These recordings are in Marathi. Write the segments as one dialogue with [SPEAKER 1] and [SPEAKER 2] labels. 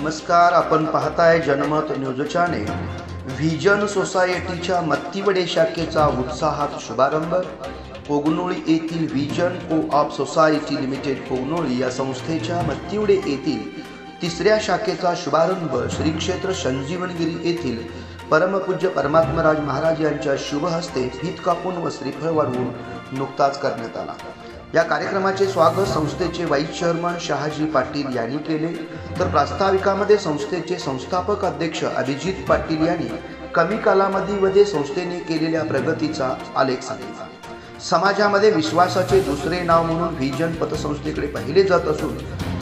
[SPEAKER 1] नमस्कार, आपण पाहताय जनमत न्यूज चॅनेल। व्हिजन सोसायटीच्या मत्तीवडे शाखेचा उत्साहात शुभारंभ। कोगनोळी येथील vision co-op society limited Kognoli या संस्थेच्या मत्तीवडे येथील तिसऱ्या शाखेचा शुभारंभ श्री क्षेत्र संजीवनगिरी येथील परमपूज्य परमात्मराज महाराज यांच्या शुभ हस्ते फीत कापून व श्रीफळ वाढवून नुकताच करण्यात आला। या कार्यक्रमाचे स्वागत संस्थेचे वाईस चेअरमन शहाजी पाटील यांनी केले, तर प्रास्ताविकामध्ये संस्थेचे संस्थापक अध्यक्ष अभिजित पाटील यांनी कमी कालावधीमध्ये संस्थेने केलेल्या प्रगतीचा आलेख सांगितला। समाजामध्ये विश्वासाचे दुसरे नाव म्हणून व्हिजन पतसंस्थेकडे पाहिले जात असून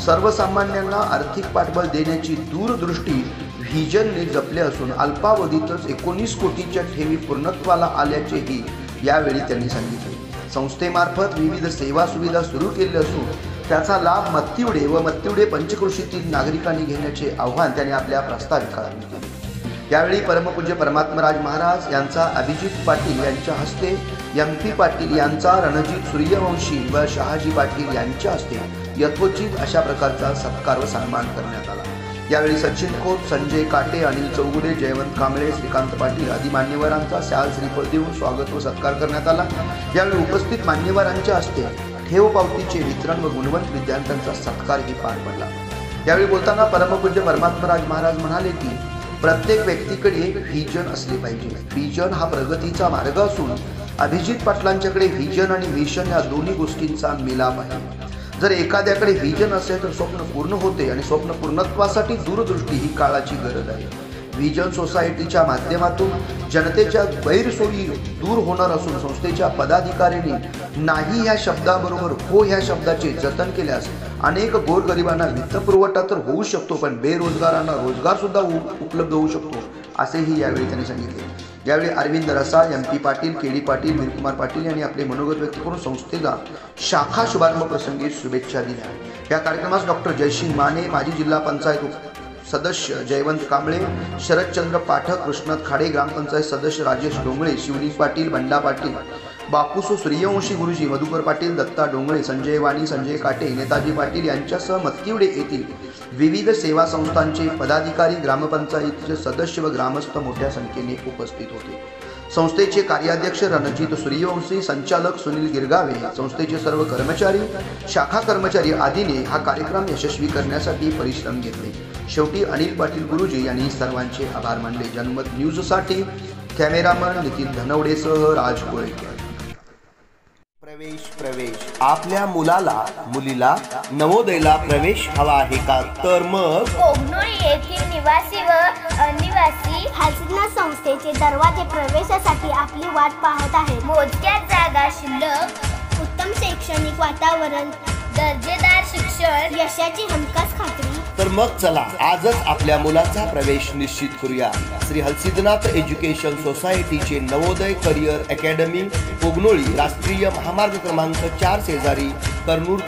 [SPEAKER 1] सर्वसामान्यांना आर्थिक पाठबळ देण्याची दूरदृष्टी व्हिजनने जपले असून अल्पावधीतच 19 कोटींच्या ठेवी पूर्णत्वाला आल्याचेही यावेळी त्यांनी सांगितले। संस्थेमार्फत विविध सेवा सुविधा सुरू केली असून त्याचा लाभ मत्तीवडे व मत्तीवडे पंचक्रोशीतील नागरिकांनी घेण्याचे आव्हान त्यांनी आपल्या प्रास्ताविकात केले। यावेळी परमपूज्य परमात्मराज महाराज यांचा अभिजित पाटील यांच्या हस्ते, MP पाटील यांचा रणजित सूर्यवंशी व शहाजी पाटील यांच्या हस्ते यथोचित अशा प्रकारचा सत्कार व सन्मान करण्यात आला। यावेळी सचिन खोत, संजय काटे, अनिल चौगुले, जयवंत कांबळे, श्रीकांत पाटील आदी मान्यवरांचा शाल श्रीफळ देऊन स्वागत व सत्कार करण्यात आला। यावेळी उपस्थित मान्यवरांच्या हस्ते ठेव पावतीचे वितरण व गुणवंत विद्यार्थ्यांचा सत्कारही पार पडला। यावेळी बोलताना परमपूज्य परमात्मराज महाराज म्हणाले की प्रत्येक व्यक्तीकडे एक व्हिजन असले पाहिजे। व्हिजन हा प्रगतीचा मार्ग असून अभिजित पाटलांच्याकडे व्हिजन आणि मिशन या दोन्ही गोष्टींचा मिलाप आहे। जर एखाद्याकडे व्हिजन असेल तर स्वप्न पूर्ण होते आणि स्वप्न पूर्णत्वासाठी दूरदृष्टी ही काळाची गरज आहे। व्हिजन सोसायटीच्या माध्यमातून जनतेच्या गैरसोयी दूर होणार असून संस्थेच्या पदाधिकाऱ्यांनी नाही ह्या शब्दाबरोबर हो ह्या शब्दाचे जतन केल्यास अनेक गोरगरिबांना वित्तपुरवठा तर होऊ शकतो, पण बेरोजगारांना रोजगार सुद्धा उपलब्ध होऊ शकतो असेही यावेळी त्यांनी सांगितले। यावेळी अरविंद रसाळ, MP पाटील, KD पाटील, वीरकुमार पाटील यांनी आपले मनोगत व्यक्त करून संस्थेला शाखा शुभारंभ प्रसंगी शुभेच्छा दिल्या। या कार्यक्रमास डॉक्टर जयसिंग माने, माजी जिल्हा पंचायत सदस्य जयवंत कांबळे, शरदचंद्र पाठक, कृष्णात खाडे, ग्रामपंचायत सदस्य राजेश डोंगळे, शिवनी पाटील, बंडा पाटील, बापूसो सूर्यवंशी गुरुजी, मधुकर पाटील, दत्ता डोंगळे, संजय वाणी, संजय काटे, नेताजी पाटील यांच्यासह मत्तीवडे येथील विविध सेवा संस्थांचे पदाधिकारी, ग्रामपंचायतीचे सदस्य व ग्रामस्थ मोठ्या संख्येने उपस्थित होते। संस्थेचे कार्याध्यक्ष रणजित सूर्यवंशी, संचालक सुनील गिरगावे, संस्थेचे सर्व कर्मचारी, शाखा कर्मचारी आदीने हा कार्यक्रम यशस्वी करण्यासाठी परिश्रम घेतले। शेवटी अनिल पाटील गुरुजी यांनी सर्वांचे आभार मानले। जनमत न्यूजसाठी कॅमेरामन नितीन धनवडेसह राज कोळेकर। प्रवेश आपल्या मुलाला मुलीला नवोदयला प्रवेश हवा आहे का? तर मग
[SPEAKER 2] कोगनोळी येथील निवासी व अनिवासी
[SPEAKER 3] हलसिद्नाथ संस्थेचे दरवाजे प्रवेशासाठी आपली वाट पाहत आहेत।
[SPEAKER 2] मोजक्या जागा शिल्लक,
[SPEAKER 3] उत्तम शैक्षणिक वातावरण,
[SPEAKER 2] दर्जेदार शिक्षण,
[SPEAKER 3] यशाची हमखास खात्री।
[SPEAKER 1] तर मग चला आजच आपल्या मुलाचा प्रवेश निश्चित करूया। श्री हलसिद्नाथ एज्युकेशन सोसायटीचे नवोदय करिअर अकॅडमी कोगनोळी राष्ट्रीय महामार्ग क्रमांक 4 शेजारी कर्नूल